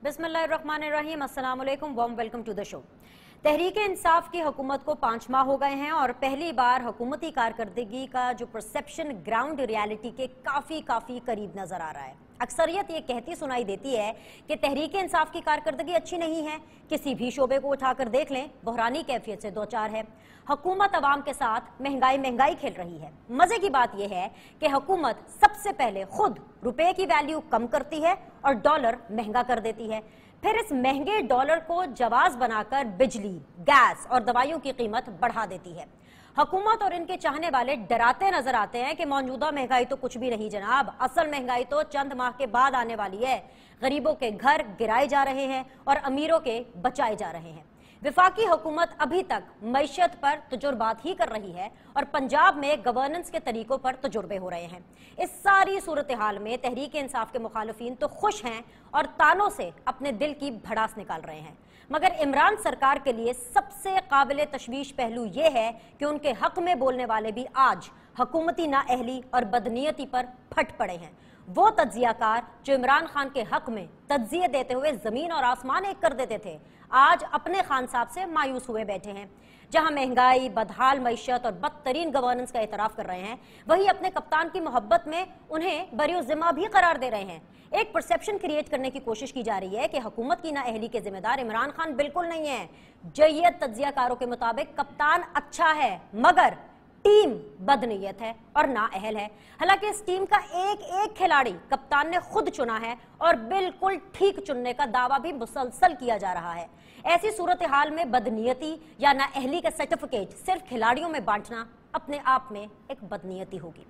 बिस्मिल्लाहिर्रहमानिर्रहीम, अस्सलाम वालेकुम, warm welcome to the show. Tehreek Insaf की हुकूमत को 5 माह हो गए हैं और पहली बार हुकूमती कारकर्दगी का जो परसेप्शन ग्राउंड रियलिटी के काफ़ी करीब नजर आ रहा है। अक्सरियत ये कहती सुनाई देती है कि तहरीक इंसाफ की कारकर्दगी अच्छी नहीं है। किसी भी शोबे को उठाकर देख लें, बहरानी कैफियत से दो चार है। हुकूमत अवाम के साथ महंगाई खेल रही है। मजे की बात यह है कि हुकूमत सबसे पहले खुद रुपए की वैल्यू कम करती है और डॉलर महंगा कर देती है, फिर इस महंगे डॉलर को जवाज बनाकर बिजली, गैस और दवाइयों की कीमत बढ़ा देती है। हुकूमत और इनके चाहने वाले डराते नजर आते हैं कि मौजूदा महंगाई तो कुछ भी नहीं जनाब, असल महंगाई तो चंद माह के बाद आने वाली है। गरीबों के घर गिराए जा रहे हैं और अमीरों के बचाए जा रहे हैं। विफाकी हुकूमत अभी तक मईशत पर तजुर्बात ही कर रही है और पंजाब में गवर्नेंस के तरीकों पर तजुर्बे हो रहे हैं। इस सारी सूरत हाल में तहरीक इंसाफ के मुखालिफिन तो खुश हैं और तानों से अपने दिल की भड़ास निकाल रहे हैं, मगर इमरान सरकार के लिए सबसे काबिल तशवीश पहलू यह है कि उनके हक में बोलने वाले भी आज हुकूमती नाअहली और बदनीयती पर फट पड़े हैं। वो तज्जियाकार जो इमरान खान के हक में तज्जिए देते हुए जमीन और आसमान एक कर देते थे, आज अपने खान साहब से मायूस हुए बैठे हैं। जहां महंगाई, बदहाल मईशत और बदतरीन गवर्नेंस का एतराफ कर रहे हैं, वहीं अपने कप्तान की मोहब्बत में उन्हें बरिउज़िम्मा भी करार दे रहे हैं। एक परसेप्शन क्रिएट करने की कोशिश की जा रही है कि हुकूमत की नाअहली के जिम्मेदार इमरान खान बिल्कुल नहीं है। जय्यद तज्जियाकारों के मुताबिक कप्तान अच्छा है मगर टीम बदनीयत है और नाअहल है। हालांकि इस टीम का एक एक खिलाड़ी कप्तान ने खुद चुना है और बिल्कुल ठीक चुनने का दावा भी मुसलसल किया जा रहा है। ऐसी सूरत हाल में बदनीयती या नाअहली का सर्टिफिकेट सिर्फ खिलाड़ियों में बांटना अपने आप में एक बदनीयती होगी।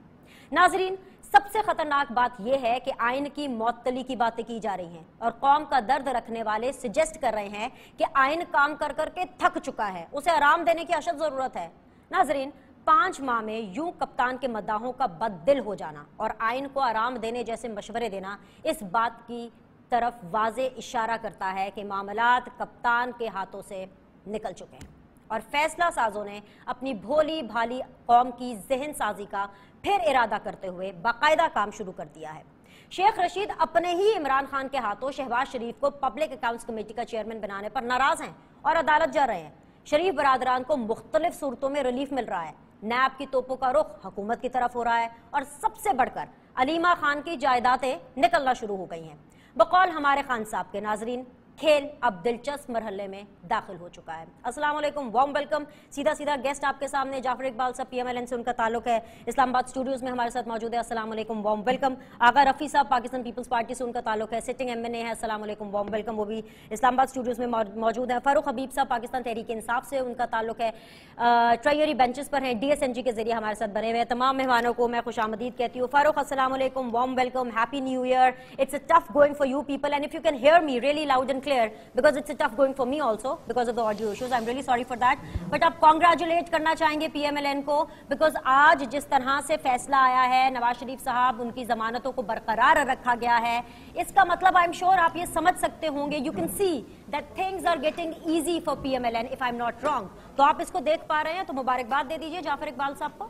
नाजरीन, सबसे खतरनाक बात यह है कि आइन की मौतली की बातें की जा रही हैं और कौम का दर्द रखने वाले सजेस्ट कर रहे हैं कि आइन काम कर करके थक चुका है, उसे आराम देने की अशद जरूरत है। नाजरीन, 5 माह में यूं कप्तान के मद्दाहों का बददिल हो जाना और आइन को आराम देने जैसे मशवरे देना इस बात की तरफ वाज़े इशारा करता है कि मामलात कप्तान के हाथों से निकल चुके हैं और फैसला साजों ने अपनी भोली भाली कौम की जहन साजी का फिर इरादा करते हुए बाकायदा काम शुरू कर दिया है। शेख रशीद अपने ही इमरान खान के हाथों शहबाज शरीफ को पब्लिक अकाउंट्स कमेटी का चेयरमैन बनाने पर नाराज हैं और अदालत जा रहे हैं। शरीफ बरादरान को मुख्तलिफ सूरतों में रिलीफ मिल रहा है। नैब की तोपों का रुख हुकूमत की तरफ हो रहा है और सबसे बढ़कर अलीमा खान की जायदादें निकलना शुरू हो गई हैं। बकौल हमारे खान साहब के, नाजरीन, खेल अब दिलचस्प मरहले में दाखिल हो चुका है। अस्सलाम वालेकुम, वार्म वेलकम। सीधा गेस्ट आपके सामने जाफर इकबाल साहब, PMLN से उनका ताल्लुक है, इस्लामाबाद स्टूडियोज में हमारे साथ मौजूद है। अस्सलाम वालेकुम, वार्म वेलकम। आगा रफी साहब, पाकिस्तान पीपल्स पार्टी से उनका ताल्लुक है, सिटिंग MNA है। अस्सलाम वालेकुम, वार्म वेलकम, वो भी इस्लामाबाद स्टूडियोज में मौजूद है। फारूक हबीब साहब, पाकिस्तान तहरीक इंसाफ से उनका ताल्लुक है, ट्रायरी बेंचेस पर हैं, DSNG के जरिए हमारे साथ बने हुए हैं। तमाम मेहमानों को मैं खुशामदीद कहती हूँ। फारूक, अस्सलाम वालेकुम, warm welcome, happy new year. It's a tough going for you people and if you can hear me really loud and clear because it's a tough going for me also because of the audio issues. I'm really sorry for that. But आप congratulate करना चाहेंगे PMLN को because आज जिस तरह से फैसला आया है, नवाज शरीफ साहब, उनकी जमानतों को बरकरार रखा गया है, इसका मतलब I'm sure आप ये समझ सकते होंगे, you can see that things are getting easy for PMLN if I'm not wrong. तो आप इसको देख पा रहे हैं तो मुबारकबाद दे दीजिए जाफर इकबाल साहब को।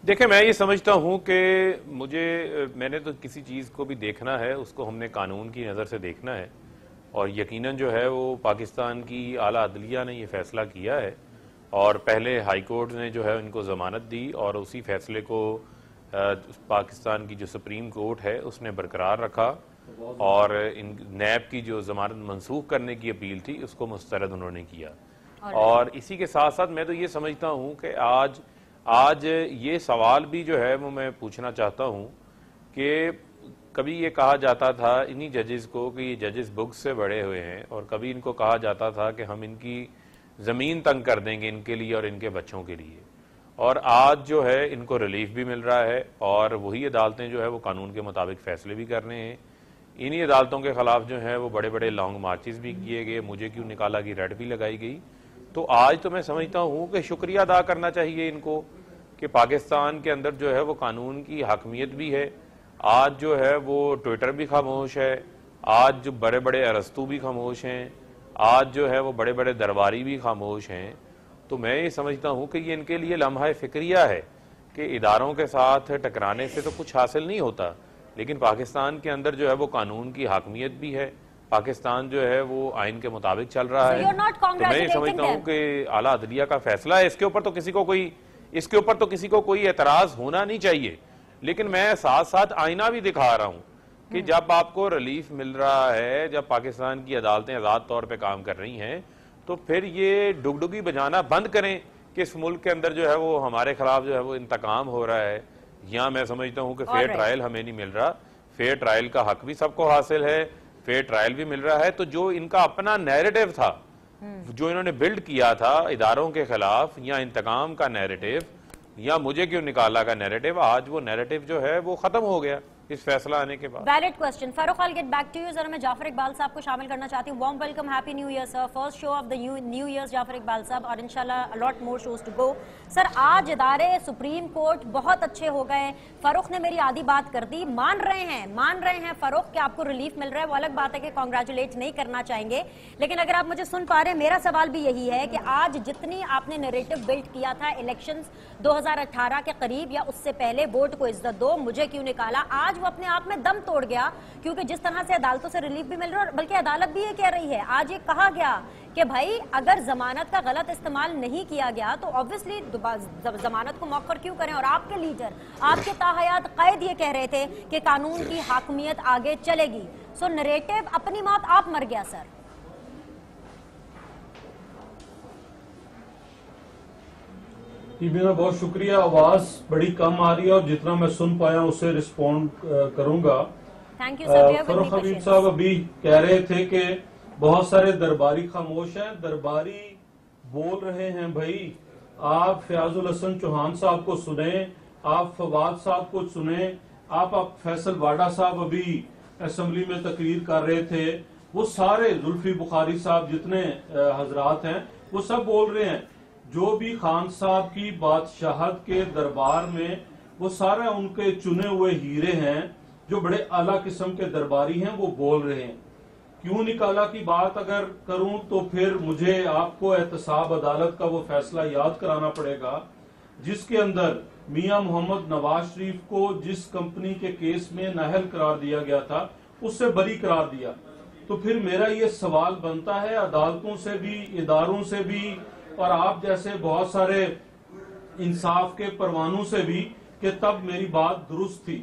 देखिए, मैं ये समझता हूँ कि मैंने तो किसी चीज़ को भी देखना है, उसको हमने कानून की नज़र से देखना है और यकीनन जो है वो पाकिस्तान की आला अदलिया ने ये फ़ैसला किया है और पहले हाई कोर्ट ने जो है इनको ज़मानत दी और उसी फैसले को पाकिस्तान की जो सुप्रीम कोर्ट है उसने बरकरार रखा और इन नैब की जो ज़मानत मनसूख करने की अपील थी उसको मुस्तरद उन्होंने किया। और इसी के साथ साथ मैं तो ये समझता हूँ कि आज ये सवाल भी जो है वो मैं पूछना चाहता हूँ कि कभी ये कहा जाता था इन्हीं जजेस को कि ये जजेस बुक्स से बड़े हुए हैं और कभी इनको कहा जाता था कि हम इनकी ज़मीन तंग कर देंगे इनके लिए और इनके बच्चों के लिए, और आज जो है इनको रिलीफ भी मिल रहा है और वही अदालतें जो है वो कानून के मुताबिक फ़ैसले भी कर रहे हैं। इन्हीं अदालतों के ख़िलाफ़ जो है वो बड़े बड़े लॉन्ग मार्चेस भी किए गए, मुझे क्यों निकाला की रेड भी लगाई गई। तो आज तो मैं समझता हूँ कि शुक्रिया अदा करना चाहिए इनको कि पाकिस्तान के अंदर जो है वो कानून की हकमियत भी है। आज जो है वो ट्विटर भी खामोश है, आज जो बड़े बड़े अरस्तू भी खामोश हैं, आज जो है वो बड़े बड़े दरबारी भी खामोश हैं। तो मैं ये समझता हूँ कि ये इनके लिए लम्हा फ़िक्रिया है कि इदारों के साथ टकराने से तो कुछ हासिल नहीं होता, लेकिन पाकिस्तान के अंदर जो है वो कानून की हाकमियत भी है, पाकिस्तान जो है वो आइन के मुताबिक चल रहा है। तो मैं ये समझता हूँ कि आला अदलिया का फैसला है, इसके ऊपर तो किसी को कोई एतराज होना नहीं चाहिए। लेकिन मैं साथ साथ आईना भी दिखा रहा हूँ कि जब आपको रिलीफ मिल रहा है, जब पाकिस्तान की अदालतें आजाद तौर पे काम कर रही हैं, तो फिर ये डुगडुगी बजाना बंद करें कि इस मुल्क के अंदर जो है वो हमारे खिलाफ जो है वो इंतकाम हो रहा है। यहाँ मैं समझता हूँ कि फेयर ट्रायल हमें नहीं मिल रहा। फेयर ट्रायल का हक भी सबको हासिल है, फेयर ट्रायल भी मिल रहा है। तो जो इनका अपना नैरेटिव था, जो इन्होंने बिल्ड किया था इदारों के खिलाफ, या इंतकाम का नैरेटिव, या मुझे क्यों निकाला का नैरेटिव, आज वो नैरेटिव जो है वो खत्म हो गया इस फैसला आने के बाद। Valid question. Farooq, I get back to you. जरा मैं जाफर इकबाल साहब को शामिल करना चाहती हूँ। Warm welcome, happy new year sir, first show of the new year Jafar Iqbal साहब, और इंशाल्लाह a lot more shows to go. Sir, आज इदारे सुप्रीम कोर्ट बहुत अच्छे हो गए। फारूक ने मेरी आधी बात कर दी, मान रहे हैं फारूक कि आपको रिलीफ मिल रहा है। वो अलग बात है कि कॉन्ग्रेचुलेट नहीं करना चाहेंगे, लेकिन अगर आप मुझे सुन पा रहे हैं, मेरा सवाल भी यही है कि आज जितनी आपने नैरेटिव बिल्ड किया था इलेक्शंस 2018 के करीब या उससे पहले, वोट को इज्जत दो, मुझे क्यों निकाला, आज वो अपने आप में दम तोड़ गया। क्योंकि जिस तरह से अदालतों से रिलीफ भी मिल रहा है, बल्कि अदालत भी ये कह रही है, आज ये कहा गया कि भाई अगर जमानत का गलत इस्तेमाल नहीं किया गया तो ऑब्वियसली जमानत को मौखर क्यों करें। और आपके लीडर, आपके ताहयात कैद ये कह रहे थे कि कानून की हाकमियत आगे चलेगी। सो नरेटिव अपनी मौत आप मर गया सर। मेरा बहुत शुक्रिया। आवाज बड़ी कम आ रही है और जितना मैं सुन पाया उससे रिस्पॉन्ड करूंगा। Thank you sir. Farooq Habib साहब अभी कह रहे थे कि बहुत सारे दरबारी खामोश हैं। दरबारी बोल रहे हैं भाई, आप फयाजुल हसन चौहान साहब को सुने, आप फवाद साहब को सुने, आप फैसल वाडा साहब अभी असेंबली में तकरीर कर रहे थे, वो सारे जुल्फी बुखारी साहब जितने हजरात हैं वो सब बोल रहे हैं। जो भी खान साहब की बादशाहत के दरबार में, वो सारे उनके चुने हुए हीरे हैं जो बड़े आला किस्म के दरबारी हैं, वो बोल रहे हैं। क्यों निकाला की बात अगर करूं तो फिर मुझे आपको एहतसाब अदालत का वो फैसला याद कराना पड़ेगा जिसके अंदर मियां मोहम्मद नवाज शरीफ को जिस कंपनी के केस में नाअहल करार दिया गया था उससे बरी करार दिया। तो फिर मेरा ये सवाल बनता है अदालतों से भी, इदारों से भी, और आप जैसे बहुत सारे इंसाफ के परवानों से भी कि तब मेरी बात दुरुस्त थी।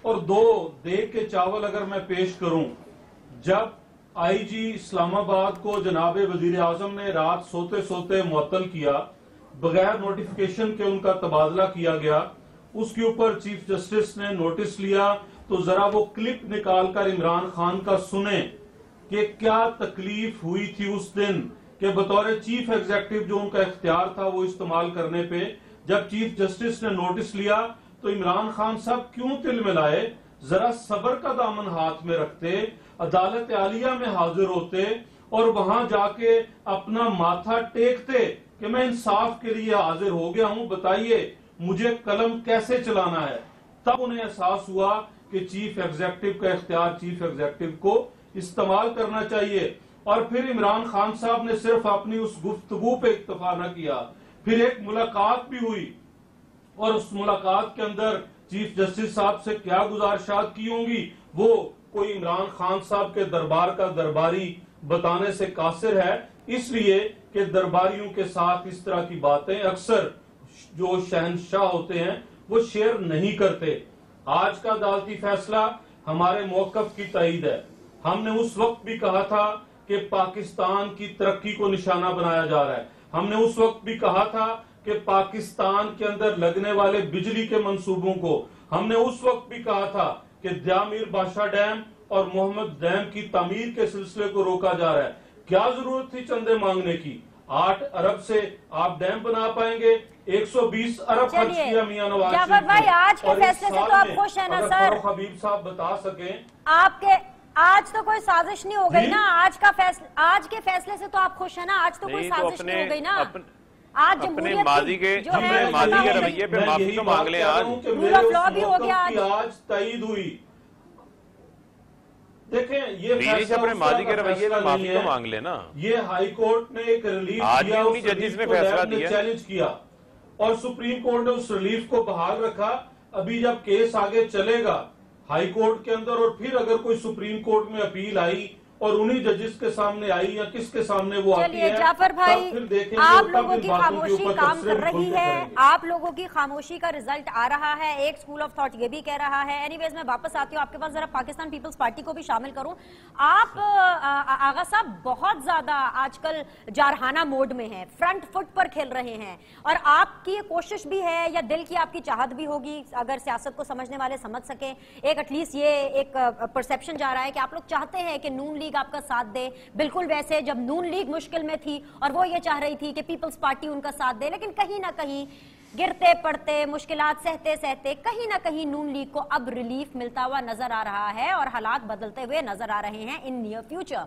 और दो देख के चावल अगर मैं पेश करूं, जब आईजी इस्लामाबाद को जनाब वजीर आजम ने रात सोते सोते मुअत्तल किया, बगैर नोटिफिकेशन के उनका तबादला किया गया, उसके ऊपर चीफ जस्टिस ने नोटिस लिया, तो जरा वो क्लिप निकालकर इमरान खान का सुने कि क्या तकलीफ हुई थी उस दिन कि बतौर चीफ एग्जीक्यूटिव जो उनका इख्तियार था वो इस्तेमाल करने पे, जब चीफ जस्टिस ने नोटिस लिया तो इमरान खान साहब क्यों तिल मिलाए, जरा सब्र का दामन हाथ में रखते, अदालत आलिया में हाजिर होते और वहां जाके अपना माथा टेकते कि मैं इंसाफ के लिए हाजिर हो गया हूं, बताइए मुझे कलम कैसे चलाना है। तब उन्हें एहसास हुआ कि चीफ एग्जीक्यूटिव का इख्तियार चीफ एग्जीक्यूटिव को इस्तेमाल करना चाहिए। और फिर इमरान खान साहब ने सिर्फ अपनी उस गुफ्तगू पे इक्तफा न किया, फिर एक मुलाकात भी हुई और उस मुलाकात के अंदर चीफ जस्टिस साहब से क्या गुजारिशात की होंगी वो कोई इमरान खान साहब के दरबार का दरबारी बताने से कासिर है, इसलिए कि दरबारियों के साथ इस तरह की बातें अक्सर जो शहनशाह होते हैं वो शेयर नहीं करते। आज का अदालती फैसला हमारे मौकफ की तायीद है। हमने उस वक्त भी कहा था कि पाकिस्तान की तरक्की को निशाना बनाया जा रहा है, हमने उस वक्त भी कहा था कि पाकिस्तान के अंदर लगने वाले बिजली के मंसूबों को, हमने उस वक्त भी कहा था कि द्यामीर बादशाह डैम और मोहम्मद डैम की तामीर के सिलसिले को रोका जा रहा है। क्या जरूरत थी चंदे मांगने की? 8 अरब से आप डैम बना पाएंगे, 120 अरब खर्च किया मियां नवाज शरीफ भाई, आज के फैसले से तो आप खुश है ना सर? हबीब साहब बता सके आपके आज तो कोई साजिश नहीं हो गई ना? आज के फैसले से तो आप खुश है ना? आज तो कोई साजिश नहीं हो गई ना? आज अपने माजी के रवैये पे माफी तो मांग ले। आज रूल ऑफ लॉ भी हो गया, आज तईद हुई। देखें ये अपने माजी के रवैये पे माफी तो मांग लेना। ये हाई कोर्ट ने एक रिलीफ दिया, उस जजेस ने फैसला दिया, चैलेंज किया और सुप्रीम कोर्ट ने उस रिलीफ को बहाल रखा। अभी जब केस आगे चलेगा हाई कोर्ट के अंदर, और फिर अगर कोई सुप्रीम कोर्ट में अपील आई और उन्हीं जजेस के सामने आई या किसके सामने वो आती है, जाफर भाई, फिर देखेंगे, आप लोगों की खामोशी काम कर रही है, करेंगे। आप लोगों की खामोशी का रिजल्ट आ रहा है। एक स्कूल ऑफ थॉट ये भी कह रहा है। एनीवेज मैं वापस आती हूँ आपके पास, जरा पाकिस्तान पीपल्स पार्टी को भी शामिल करूं। आप आगा साहब बहुत ज्यादा आजकल जारहाना मोड में हैं, फ्रंट फुट पर खेल रहे हैं, और आपकी ये कोशिश भी है या दिल की आपकी चाहत भी होगी, अगर सियासत को समझने वाले समझ सके, एक एटलीस्ट ये एक परसेप्शन जा रहा है कि आप लोग चाहते हैं कि नून लीग आपका साथ दे, बिल्कुल वैसे जब नून लीग मुश्किल में थी और वो ये चाह रही थी कि पीपल्स पार्टी उनका साथ दे, लेकिन कहीं ना कहीं गिरते पड़ते, मुश्किलात सहते सहते कहीं ना कहीं नून लीग को अब रिलीफ मिलता हुआ नजर आ रहा है और हालात बदलते हुए नजर आ रहे हैं इन नियर फ्यूचर।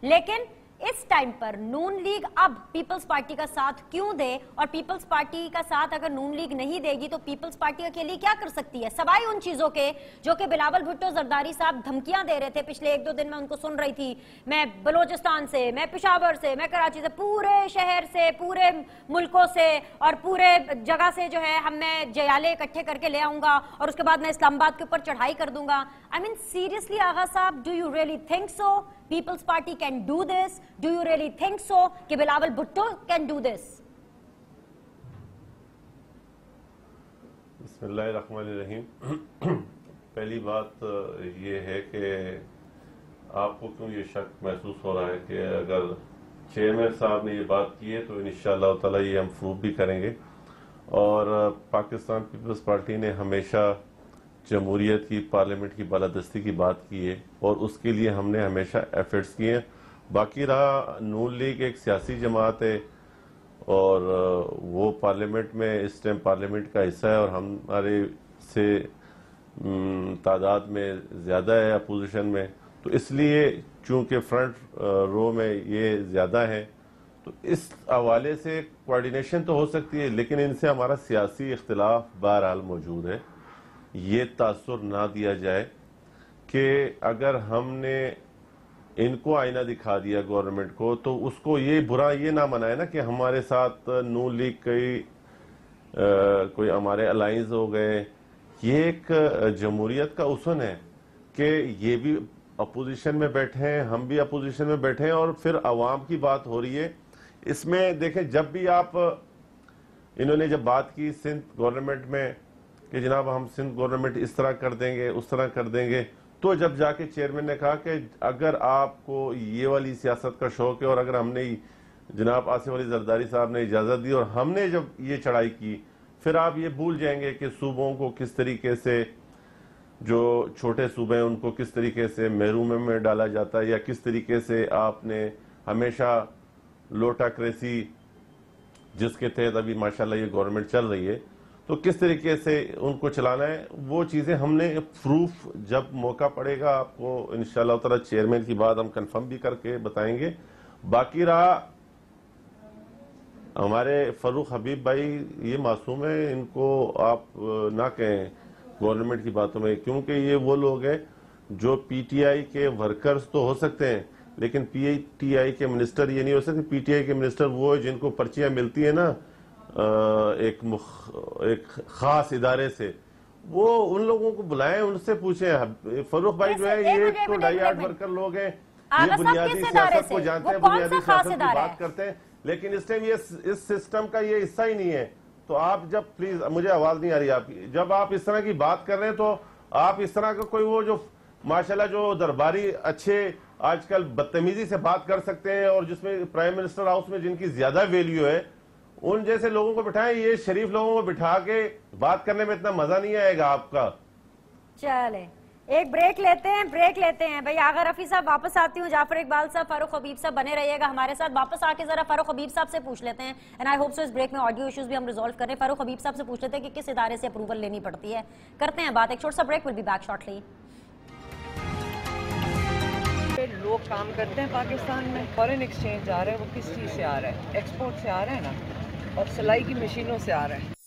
लेकिन इस टाइम पर नून लीग अब पीपल्स पार्टी का साथ क्यों दे, और पीपल्स पार्टी का साथ अगर नून लीग नहीं देगी तो पीपल्स पार्टी अकेली क्या कर सकती है, सवाई उन चीजों के जो कि बिलावल भुट्टो जरदारी साहब धमकियां दे रहे थे पिछले 1-2 दिन में। उनको सुन रही थी, मैं बलोचिस्तान से, मैं पेशावर से, मैं कराची से, पूरे शहर से, पूरे मुल्कों से और पूरे जगह से जो है मैं जयाले इकट्ठे करके ले आऊंगा और उसके बाद मैं इस्लामाबाद के ऊपर चढ़ाई कर दूंगा। आई मीन सीरियसली आगा साहब, do you really think so People's Party can do this? Do you really think so कि Bilawal Bhutto can do this? बिस्मिल्लाहिर्रहमानिर्रहीम। पहली बात ये है कि आपको क्यों ये शक महसूस हो रहा है कि अगर चेयरमैन साहब ने ये बात की है तो इंशाअल्लाह ताला ये हम प्रूव भी करेंगे। और पाकिस्तान पीपल्स पार्टी ने हमेशा जमहूरियत की, पार्लियामेंट की बालादस्ती की बात की है और उसके लिए हमने हमेशा एफर्ट्स किए हैं। बाकी रहा नून लीग एक सियासी जमात है और वो पार्लियामेंट में इस टाइम पार्लियामेंट का हिस्सा है और हमारे से तादाद में ज़्यादा है अपोजिशन में, तो इसलिए चूंकि फ्रंट रो में ये ज़्यादा है तो इस हवाले से कोऑर्डिनेशन तो हो सकती है, लेकिन इनसे हमारा सियासी इख्तिलाफ बहरहाल मौजूद है। ये तासुर ना दिया जाए कि अगर हमने इनको आईना दिखा दिया गवर्नमेंट को तो उसको ये बुरा ये ना मनाए ना कि हमारे साथ नून लीग कोई हमारे अलायंस हो गए। ये एक जमहूरियत का उसूल है कि ये भी अपोजिशन में बैठे हैं, हम भी अपोजिशन में बैठे हैं और फिर अवाम की बात हो रही है। इसमें देखें, जब भी आप इन्होंने जब बात की सिंध गवर्नमेंट में कि जनाब हम सिंध गवर्नमेंट इस तरह कर देंगे, उस तरह कर देंगे, तो जब जाके चेयरमैन ने कहा कि अगर आपको ये वाली सियासत का शौक है और अगर हमने जनाब आसिफ अली जरदारी साहब ने इजाज़त दी और हमने जब ये चढ़ाई की, फिर आप ये भूल जाएंगे कि सूबों को किस तरीके से, जो छोटे सूबे हैं उनको किस तरीके से महरूमे में डाला जाता है, या किस तरीके से आपने हमेशा लोटाक्रेसी जिसके तहत अभी माशाल्लाह ये गवर्नमेंट चल रही है, तो किस तरीके से उनको चलाना है। वो चीज़ें हमने प्रूफ जब मौका पड़ेगा आपको इंशाअल्लाह ताला चेयरमैन की बात हम कंफर्म भी करके बताएंगे। बाकी रहा हमारे फरूक हबीब भाई, ये मासूम है, इनको आप ना कहें गवर्नमेंट की बातों में, क्योंकि ये वो लोग हैं जो पीटीआई के वर्कर्स तो हो सकते हैं लेकिन पीटीआई के मिनिस्टर ये नहीं हो सकते। पीटीआई के मिनिस्टर वो है जिनको पर्चियां मिलती है ना एक खास इदारे से, वो उन लोगों को बुलाएं, उनसे पूछें। फरूक भाई जो है ये तो डाइयार्ड वर्कर लोग हैं, ये बुनियादी सियासत को जानते हैं, बुनियादी सियासत की बात करते हैं, लेकिन इस टाइम ये इस सिस्टम का ये हिस्सा ही नहीं है। तो आप जब, प्लीज मुझे आवाज नहीं आ रही आपकी, जब आप इस तरह की बात कर रहे हैं तो आप इस तरह का कोई वो जो माशाल्लाह जो दरबारी अच्छे आजकल बदतमीजी से बात कर सकते हैं और जिसमें प्राइम मिनिस्टर हाउस में जिनकी ज्यादा वैल्यू है, उन जैसे लोगों को बिठाएं। ये शरीफ लोगों को बिठा के बात करने में इतना मजा नहीं आएगा आपका। चले एक ब्रेक लेते हैं भाई। आगा रफी साहब वापस आती हूँ, जाफर इकबाल साहब, फारूक हबीब साहब बने रहिएगा हमारे साथ। वापस आके जरा फारूक हबीब साहब से पूछ लेते हैं, एंड आई होप सो इस ब्रेक में ऑडियो इश्यूज भी हम रिजॉल्व करें। फारूक हबीब साहब से पूछ लेते हैं कि किस इदारे से अप्रूवल लेनी पड़ती है। करते हैं बात, एक छोटा सा break, will be back shortly. लोग काम करते हैं पाकिस्तान में, फॉरेन एक्सचेंज आ रहा है, वो किस चीज़ से आ रहा है? एक्सपोर्ट से आ रहा है ना, और सिलाई की मशीनों से आ रहा है।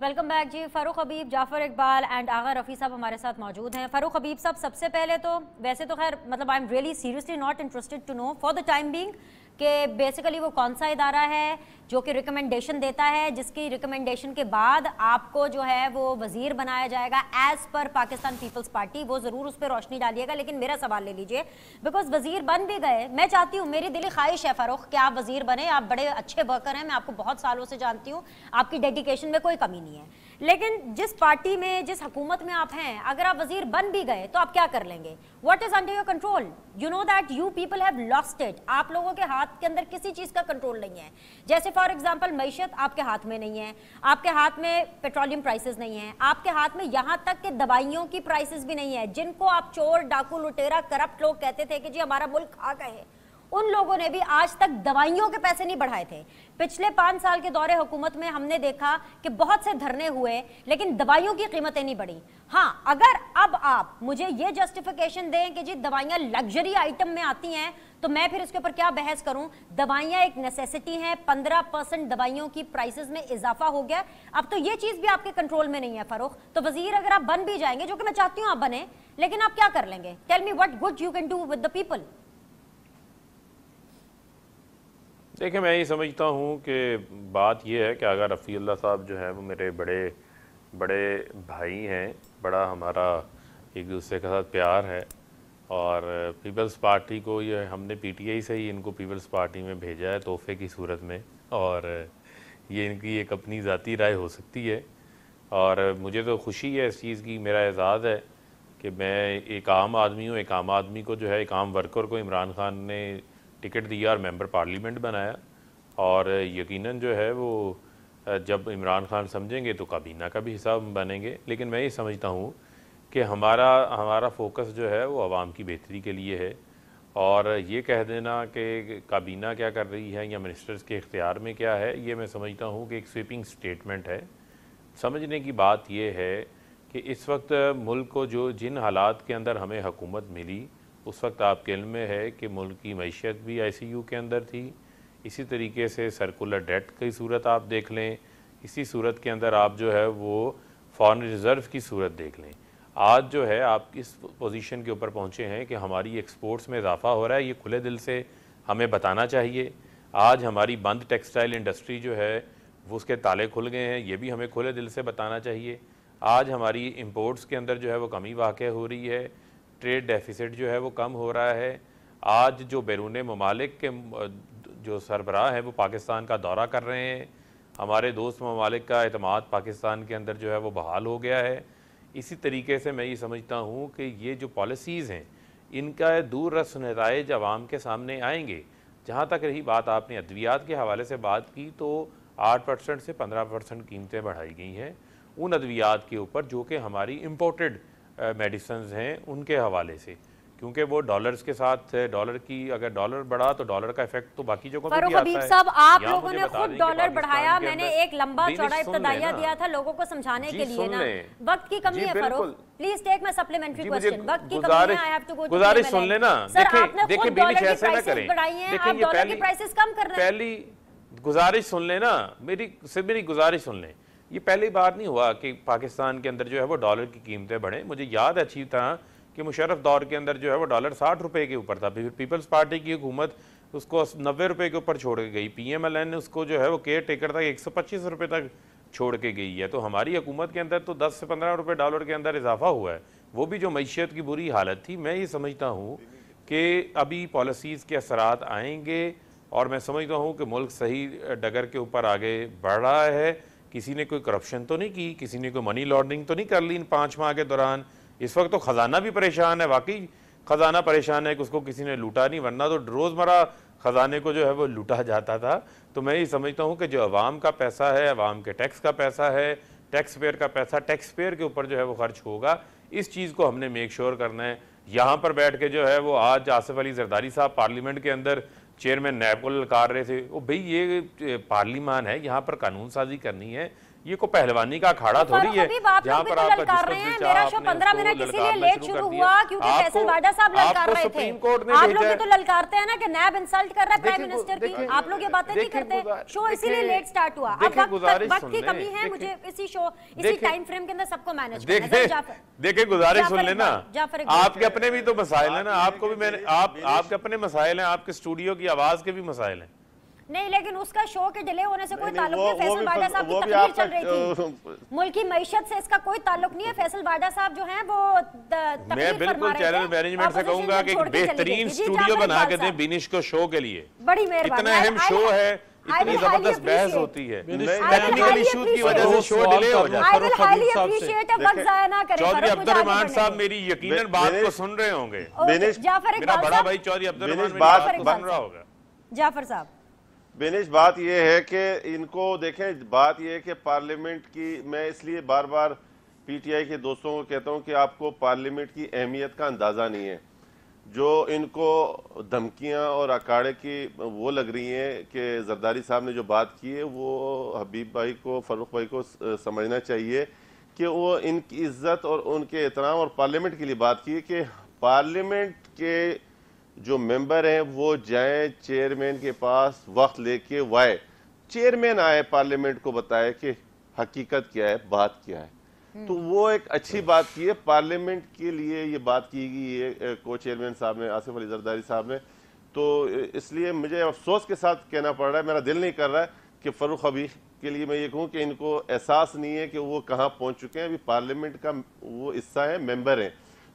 वेलकम बैक जी। फारूक हबीब, जाफर इकबाल एंड आगा रफ़ी साहब हमारे साथ मौजूद हैं। फारूक हबीब साहब, सबसे पहले तो वैसे तो खैर मतलब I am really seriously not interested to know for the time being कि बेसिकली वो कौन सा इदारा है जो कि रिकमेंडेशन देता है, जिसकी रिकमेंडेशन के बाद आपको जो है वो वजीर बनाया जाएगा as per Pakistan peoples party. वो जरूर उस पर रोशनी डालिएगा। लेकिन मेरा सवाल ले लीजिए, बिकॉज वजीर बन भी गए, मैं चाहती हूँ, मेरी दिली ख्वाहिश है फारूक कि आप वजीर बने। आप बड़े अच्छे वर्कर हैं, मैं आपको बहुत सालों से जानती हूँ, आपकी डेडिकेशन में कोई कमी नहीं है। लेकिन जिस पार्टी में, जिस हुकूमत में आप हैं, अगर आप वजीर बन भी गए तो आप क्या कर लेंगे? What is under your control? You know that you people have lost it. आप लोगों के हाथ के अंदर किसी चीज का कंट्रोल नहीं है। जैसे फॉर एग्जांपल मईशत आपके हाथ में नहीं है, आपके हाथ में पेट्रोलियम प्राइसेस नहीं है, आपके हाथ में यहां तक कि दवाइयों की प्राइसेस भी नहीं है, जिनको आप चोर, डाकू, लुटेरा, करप्ट लोग कहते थे कि जी हमारा मुल्क खा गए, उन लोगों ने भी आज तक दवाइयों के पैसे नहीं बढ़ाए थे। पिछले 5 साल के दौरे हुकूमत में हमने देखा कि बहुत से धरने हुए, लेकिन दवाइयों की कीमतें नहीं बढ़ी। हाँ, अगर अब आप मुझे ये जस्टिफिकेशन दें कि जी दवाइयां लग्जरी आइटम में आती हैं, तो मैं फिर इसके ऊपर क्या बहस करूं। दवाइयां एक नेसेसिटी हैं। 15% दवाइयों की प्राइसेस में इजाफा हो गया। अब तो ये चीज भी आपके कंट्रोल में नहीं है फारूक। तो वजीर अगर आप बन भी जाएंगे, जो कि मैं चाहती हूं आप बने, लेकिन आप क्या कर लेंगे? Tell me what good you can do with the people. देखिए, मैं ये समझता हूँ कि बात ये है कि अगर रफ़ीउल्लाह साहब जो है वो मेरे बड़े बड़े भाई हैं, बड़ा हमारा एक दूसरे के साथ प्यार है, और पीपल्स पार्टी को ये हमने पीटीआई से ही इनको पीपल्स पार्टी में भेजा है तोहफे की सूरत में, और ये इनकी एक अपनी ज़ाती राय हो सकती है। और मुझे तो खुशी है इस चीज़ की, मेरा एजाज़ है कि मैं एक आम आदमी हूँ। एक आम आदमी को जो है, एक आम वर्कर को इमरान खान ने टिकट दिया और मेंबर पार्लियामेंट बनाया, और यकीनन जो है वो जब इमरान खान समझेंगे तो काबीना का भी हिस्सा बनेंगे। लेकिन मैं ये समझता हूँ कि हमारा फोकस जो है वो आवाम की बेहतरी के लिए है, और ये कह देना कि काबीना क्या कर रही है या मिनिस्टर्स के इख्तियार में क्या है, ये मैं समझता हूँ कि एक स्वीपिंग स्टेटमेंट है। समझने की बात ये है कि इस वक्त मुल्क को जिन हालात के अंदर हमें हुकूमत मिली, उस वक्त आपके इल्म में है कि मुल्क की मईशत भी ICU के अंदर थी। इसी तरीके से सर्कुलर डेट की सूरत आप देख लें, इसी सूरत के अंदर आप जो है वो फॉरेन रिज़र्व की सूरत देख लें। आज जो है आप इस पोजीशन के ऊपर पहुँचे हैं कि हमारी एक्सपोर्ट्स में इजाफा हो रहा है, ये खुले दिल से हमें बताना चाहिए। आज हमारी बंद टेक्सटाइल इंडस्ट्री जो है वो उसके ताले खुल गए हैं, ये भी हमें खुले दिल से बताना चाहिए। आज हमारी इंपोर्ट्स के अंदर जो है वो कमी वाक़ई हो रही है, ट्रेड डेफिसिट जो है वो कम हो रहा है। आज जो बैरून ममालिक के जो सरबराह है वो पाकिस्तान का दौरा कर रहे हैं, हमारे दोस्त ममालिक का एतमाद पाकिस्तान के अंदर जो है वो बहाल हो गया है। इसी तरीके से मैं ये समझता हूँ कि ये जो पॉलिसीज़ हैं इनका दूररस नताइज आवाम के सामने आएंगे। जहाँ तक रही बात, आपने अद्वियात के हवाले से बात की, तो 8% से 15% कीमतें बढ़ाई गई हैं उन अद्वियात के ऊपर जो कि हमारी इम्पोर्टेड मेडिसिन हैं उनके हवाले से, क्योंकि वो डॉलर्स के साथ, डॉलर की अगर डॉलर बढ़ा तो डॉलर का इफेक्ट तो बाकी जगहों पे भी आता है। साहब, आप लोगों ने खुद डॉलर बढ़ाया, मैंने एक लंबा चौड़ा इब्तदाइया दिया था लोगों को समझाने के लिए ना। वक्त की कमी है Farooq, please take my supplementary question. वक्त की कमी है, I have to go to गुजारिश सुन लेना। देखिए बीनिश ऐसे ना करें, आप डॉलर की प्राइसेस कम कर रहे हैं। पहली गुजारिश सुन लेना, मेरी गुजारिश सुन लें। ये पहली बार नहीं हुआ कि पाकिस्तान के अंदर जो है वो डॉलर की कीमतें बढ़े। मुझे याद है अच्छी तरह कि मुशर्रफ दौर के अंदर जो है वो डॉलर 60 रुपए के ऊपर था, फिर पीपल्स पार्टी की हुकूमत उसको 90 रुपए के ऊपर छोड़ के गई, PMLN ने उसको जो है वो केयर टेकर था 125 रुपए तक छोड़ के गई है। तो हमारी हुकूमत के अंदर तो 10 से 15 रुपए डॉलर के अंदर इजाफा हुआ है, वो भी जो मईशत की बुरी हालत थी। मैं ये समझता हूँ कि अभी पॉलिसीज़ के असरात आएंगे, और मैं समझता हूँ कि मुल्क सही डगर के ऊपर आगे बढ़ रहा है। किसी ने कोई करप्शन तो नहीं की, किसी ने कोई मनी लॉन्ड्रिंग तो नहीं कर ली इन 5 माह के दौरान। इस वक्त तो ख़जाना भी परेशान है, वाकई ख़जाना परेशान है कि उसको किसी ने लूटा नहीं, वरना तो रोज़मर्रा ख़जाने को जो है वो लूटा जाता था। तो मैं ये समझता हूँ कि जो अवाम का पैसा है, अवाम के टैक्स का पैसा है, टैक्स पेयर का पैसा टैक्स पेयर के ऊपर जो है वो खर्च होगा, इस चीज़ को हमने मेक श्योर करना है। यहाँ पर बैठ के जो है वो आज आसिफ अली जरदारी साहब पार्लियामेंट के अंदर चेयरमैन नैब को ललकार रहे थे। वो भाई ये पार्लियामान है, यहाँ पर कानून साजी करनी है, ये को पहलवानी का अखाड़ा थोड़ी है जहाँ पर आप ललकार रहे हैं। मेरा शो 15 मिनट इसीलिए लेट शुरू हुआ क्योंकि फैसल वाडा साहब ललकार रहे थे। आप लोग भी तो ललकारते हैं ना कि नैब इंसल्ट कर रहा है प्राइम मिनिस्टर की, आप लोग ये बातें नहीं करते। शो इसीलिए लेट स्टार्ट हुआ। अब वक्त की कमी है, मुझे इसी टाइम फ्रेम के अंदर सबको मैनेज करना है। देखिए गुजारिश सुन लेना, आपके अपने भी तो मसाइल है ना, आपको भी मैंने आपके अपने मसाइल हैं, आपके स्टूडियो की आवाज के भी मसाइल हैं। नहीं, लेकिन उसका शो के डिले होने से कोई ताल्लुक नहीं। फैसल वाडा साहब की तकरीर चल रही थी, मुल्क की मईशत से इसका कोई ताल्लुक नहीं है। फैसल वाडा साहब जो हैं वो मैं बिल्कुल चैनल मैनेजमेंट से कहूंगा कि बेहतरीन स्टूडियो बना के दें बिनिश को शो के लिए। बड़ी मेहरबानी, इतना अहम शो है, इतनी जबरदस्त बहस होती है, टेक्निकल इश्यूज की वजह से शो डिले हो जाता है। चौधरी अब्दुर्रहमान साहब मेरी यकीनन बात को सुन रहे होंगे, मेरा बड़ा भाई चौधरी अब्दुर्रहमान बात सुन रहा होगा। जाफर साहब, बेनिश, बात यह है कि इनको देखें, बात यह है कि पार्लियामेंट की, मैं इसलिए बार बार पीटीआई के दोस्तों को कहता हूं कि आपको पार्लियामेंट की अहमियत का अंदाज़ा नहीं है। जो इनको धमकियां और अखाड़े की वो लग रही हैं कि जरदारी साहब ने जो बात की है वो हबीब भाई को, फ़ारूक भाई को समझना चाहिए कि वो इनकी इज्जत और उनके एहतराम और पार्लियामेंट के लिए बात की है कि पार्लियामेंट के जो मेंबर हैं वो जाएं चेयरमैन के पास, वक्त लेके वाए चेयरमैन आए, पार्लियामेंट को बताए कि हकीकत क्या है, बात क्या है। तो वो एक अच्छी बात की है, पार्लियामेंट के लिए ये बात की गई है को चेयरमैन साहब ने, आसिफ अली जरदारी साहब ने। तो इसलिए मुझे अफसोस के साथ कहना पड़ रहा है, मेरा दिल नहीं कर रहा है कि फ़ारूक हबीब के लिए मैं ये कहूँ कि इनको एहसास नहीं है कि वो कहाँ पहुँच चुके हैं। अभी पार्लियामेंट का वो हिस्सा है, मेंबर हैं,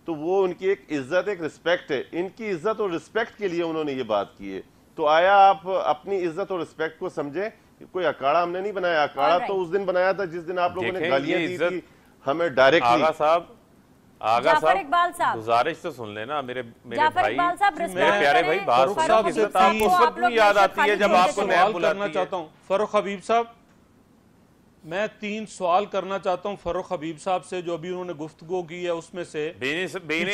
तो वो उनकी एक इज्जत, एक रिस्पेक्ट है। इनकी इज्जत और रिस्पेक्ट के लिए उन्होंने ये बात की है। तो आया आप अपनी इज्जत और रिस्पेक्ट को समझें। कोई अखाड़ा हमने नहीं बनाया, अखाड़ा तो उस दिन बनाया था जिस दिन आप लोगों ने गालियां दी थी हमें डायरेक्टली। आगा साहब गुजारिश तो सुन लेना, मेरे भाई, मेरे प्यारे भाई, बात आपको उस वक्त नहीं याद आती है जब आपको नैब बुलाना चाहता हूँ। फ़ारूक हबीब साहब, मैं 3 सवाल करना चाहता हूं फ़ारूक हबीब साहब से जो अभी उन्होंने गुफ्तगू की है उसमें से। बेनिश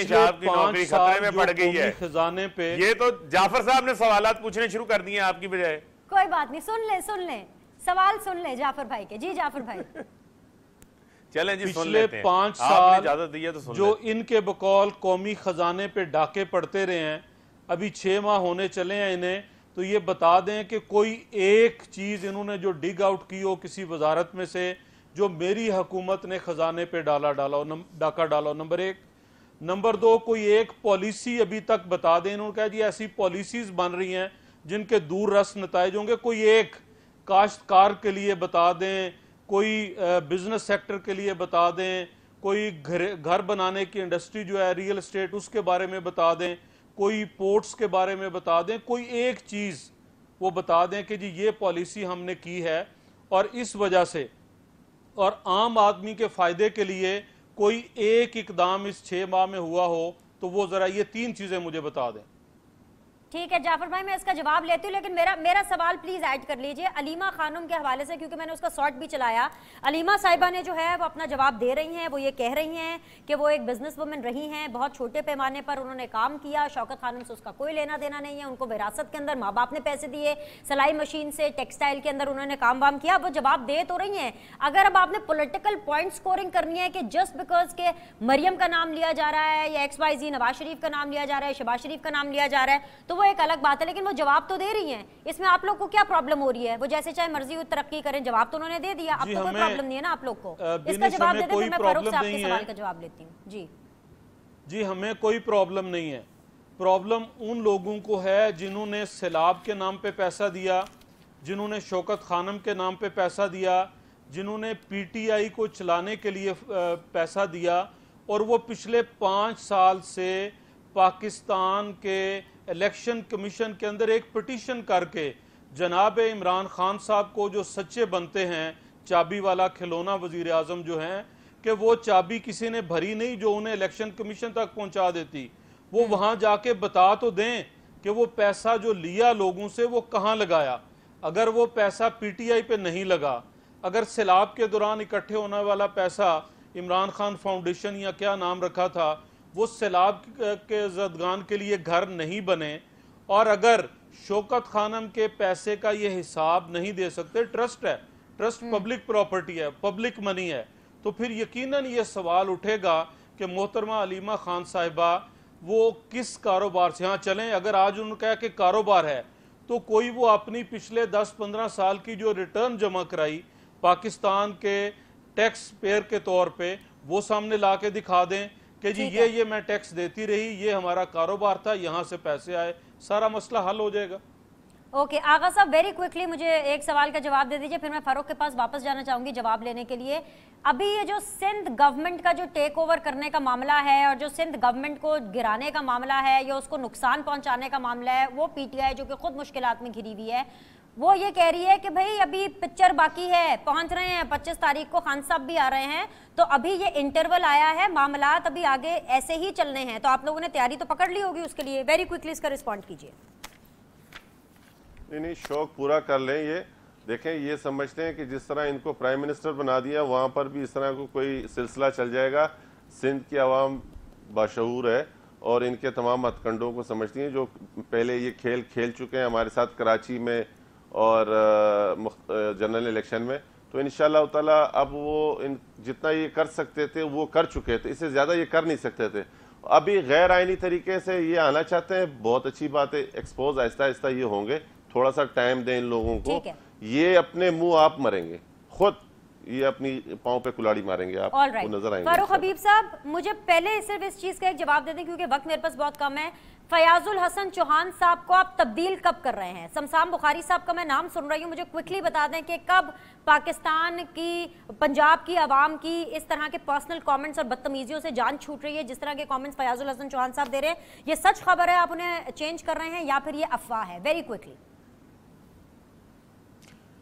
साहब की नौकरी खतरे में पड़ गई है खजाने पे। ये तो जाफर साहब ने सवालात पूछने शुरू कर दिए आपकी बजाय। कोई बात नहीं, सुन ले सवाल सुन ले जाफर भाई के। जी जाफर भाई चलें जी, पिछले 5 साल इजाजत दी है तो सुन जो इनके बकौल कौमी खजाने पे डाके पड़ते रहे हैं, अभी 6 माह होने चले हैं इन्हें, तो ये बता दें कि कोई एक चीज़ इन्होंने जो डिग आउट की हो किसी वजारत में से जो मेरी हुकूमत ने खजाने पे डाका डाला। नंबर 1। नंबर 2, कोई एक पॉलिसी अभी तक बता दें। इन्होंने कहा जी ऐसी पॉलिसीज बन रही हैं जिनके दूर रस नताइज होंगे, कोई एक काश्तकार के लिए बता दें, कोई बिजनेस सेक्टर के लिए बता दें, कोई घर बनाने की इंडस्ट्री जो है रियल एस्टेट उसके बारे में बता दें, कोई पोर्ट्स के बारे में बता दें, कोई एक चीज़ वो बता दें कि जी ये पॉलिसी हमने की है और इस वजह से और आम आदमी के फ़ायदे के लिए कोई एक इकदाम इस 6 माह में हुआ हो, तो वो ज़रा ये 3 चीज़ें मुझे बता दें। ठीक है जाफर भाई, मैं इसका जवाब लेती हूँ, लेकिन मेरा सवाल प्लीज ऐड कर लीजिए अलीमा खानम के हवाले से, क्योंकि मैंने उसका शॉर्ट भी चलाया। अलीमा साहिबा ने जो है वो अपना जवाब दे रही हैं। वो ये कह रही हैं कि वो एक बिजनेस वुमन रही हैं, बहुत छोटे पैमाने पर उन्होंने काम किया, शौकत खानम से उसका कोई लेना देना नहीं है, उनको विरासत के अंदर माँ बाप ने पैसे दिए, सिलाई मशीन से टेक्सटाइल के अंदर उन्होंने काम वाम किया। वो जवाब दे तो रही हैं। अगर अब आपने पॉलिटिकल पॉइंट स्कोरिंग करनी है कि जस्ट बिकॉज के मरियम का नाम लिया जा रहा है या XYZ नवाज शरीफ का नाम लिया जा रहा है, शहबाज शरीफ का नाम लिया जा रहा है, तो वो एक अलग बात है, लेकिन वो जवाब तो दे रही हैं। इसमें आप लोग को क्या प्रॉब्लम हो रही है? वो जैसे चाहे मर्जी तरक्की करें, जवाब तो उन्होंने दे दिया, अब तो कोई प्रॉब्लम नहीं है ना आप लोग को। इसका जवाब दे दें, फिर मैं फारूक साहब के सवाल का जवाब लेती हूँ। जी हमें कोई प्रॉब्लम नहीं है। प्रॉब्लम उन लोगों को है जिन्होंने सैलाब के नाम पे पैसा दिया, जिन्होंने शौकत खानम के नाम पे पैसा दिया, जिन्होंने PTI को चलाने के लिए पैसा दिया, और वो पिछले 5 साल से पाकिस्तान के इलेक्शन कमीशन के अंदर एक पिटीशन करके जनाब इमरान खान साहब को, जो सच्चे बनते हैं, चाबी वाला खिलौना वजीर आज़म जो हैं, कि वो चाबी किसी ने भरी नहीं जो उन्हें इलेक्शन कमीशन तक पहुंचा देती। वो वहां जाके बता तो दें कि वो पैसा जो लिया लोगों से वो कहाँ लगाया। अगर वो पैसा PTI पे नहीं लगा, अगर सैलाब के दौरान इकट्ठे होने वाला पैसा इमरान खान फाउंडेशन या क्या नाम रखा था, वो सैलाब के ज़दगान के लिए घर नहीं बने, और अगर शौकत खानम के पैसे का ये हिसाब नहीं दे सकते, ट्रस्ट है, ट्रस्ट पब्लिक प्रॉपर्टी है, पब्लिक मनी है, तो फिर यकीनन ये सवाल उठेगा कि मोहतरमा अलीमा खान साहिबा वो किस कारोबार से यहाँ चलें। अगर आज उनका कि कारोबार है तो कोई वो अपनी पिछले 10-15 साल की जो रिटर्न जमा कराई पाकिस्तान के टैक्स पेयर के तौर पे वो सामने ला के दिखा दें कि जी ये मैं टैक्स देती रही, ये हमारा कारोबार था, यहाँ से पैसे आए, सारा मसला हल हो जाएगा। ओके आगा साहब, वेरी क्विकली मुझे एक सवाल का जवाब दे दीजिए, फिर मैं फारूक के पास वापस जाना चाहूंगी जवाब लेने के लिए। अभी ये जो सिंध गवर्नमेंट का जो टेक ओवर करने का मामला है और जो सिंध गवर्नमेंट को गिराने का मामला है या उसको नुकसान पहुंचाने का मामला है, वो पीटीआई जो कि खुद मुश्किलात में घिरी हुई है, वो ये कह रही है कि भाई अभी पिक्चर बाकी है, पहुंच रहे हैं 25 तारीख को, खान साहब भी आ रहे हैं, तो अभी ये इंटरवल आया है, मामलात अभी आगे ऐसे ही चलने हैं, तो आप लोगों ने तैयारी तो पकड़ ली होगी उसके लिए। वेरी क्विकली इसका रिस्पॉन्ड कीजिए। नहीं, शौक पूरा कर लें। ये देखें, ये समझते हैं कि जिस तरह इनको प्राइम मिनिस्टर बना दिया वहाँ पर भी इस तरह को कोई सिलसिला चल जाएगा। सिंध की आवाम बाशऊर है और इनके तमाम हथकंडों को समझती हैं, जो पहले ये खेल खेल चुके हैं हमारे साथ कराची में और जनरल इलेक्शन में। तो इंशाअल्लाह ताला अब वो जितना ये कर सकते थे वो कर चुके थे, इससे ज़्यादा ये कर नहीं सकते थे। अभी गैर आइनी तरीके से ये आना चाहते हैं, बहुत अच्छी बात है, एक्सपोज आहिस्ता आहिस्ता ये होंगे, थोड़ा सा टाइम दें इन लोगों को। ये अपने मुंह आप मरेंगे, खुद ये अपनी पांव पे कुल्हाड़ी मारेंगे, आप नजर आएंगे। फारूक हबीब साहब, मुझे पहले सिर्फ इस चीज का एक जवाब दे दें क्योंकि वक्त मेरे पास बहुत कम है। फयाजुल हसन चौहान साहब को आप तब्दील कब कर रहे हैं? शमशाम बुखारी साहब का मैं नाम सुन रही हूँ, मुझे क्विकली बता दें कि कब पाकिस्तान की, पंजाब की आवाम की इस तरह के पर्सनल कमेंट्स और बदतमीजियों से जान छूट रही है, जिस तरह के कमेंट्स फयाजुल हसन चौहान साहब दे रहे हैं, ये सच खबर है, आप उन्हें चेंज कर रहे हैं या फिर ये अफवाह है? Very quickly.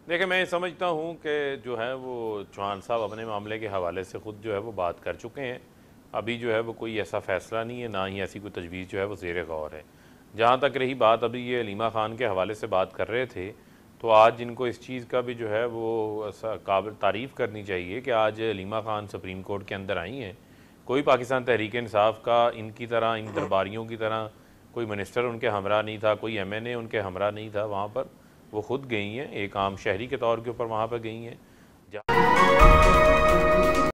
देखिए, मैं समझता हूँ कि जो है वो चौहान साहब अपने मामले के हवाले से ख़ुद जो है वो बात कर चुके हैं। अभी जो है वो कोई ऐसा फ़ैसला नहीं है, ना ही ऐसी कोई तजवीज़ जो है वो ज़ेर गौर है। जहाँ तक रही बात, अभी ये अलीमा ख़ान के हवाले से बात कर रहे थे, तो आज इनको इस चीज़ का भी जो है वो काबिल तारीफ़ करनी चाहिए कि आज अलीमा ख़ान सुप्रीम कोर्ट के अंदर आई हैं। कोई पाकिस्तान तहरीक इंसाफ का इनकी तरह, इन दरबारियों की तरह कोई मिनिस्टर उनके हमरा नहीं था, कोई MNA उनके हमरा नहीं था वहाँ पर। वो खुद गई हैं, एक आम शहरी के तौर के ऊपर वहाँ पर गई हैं।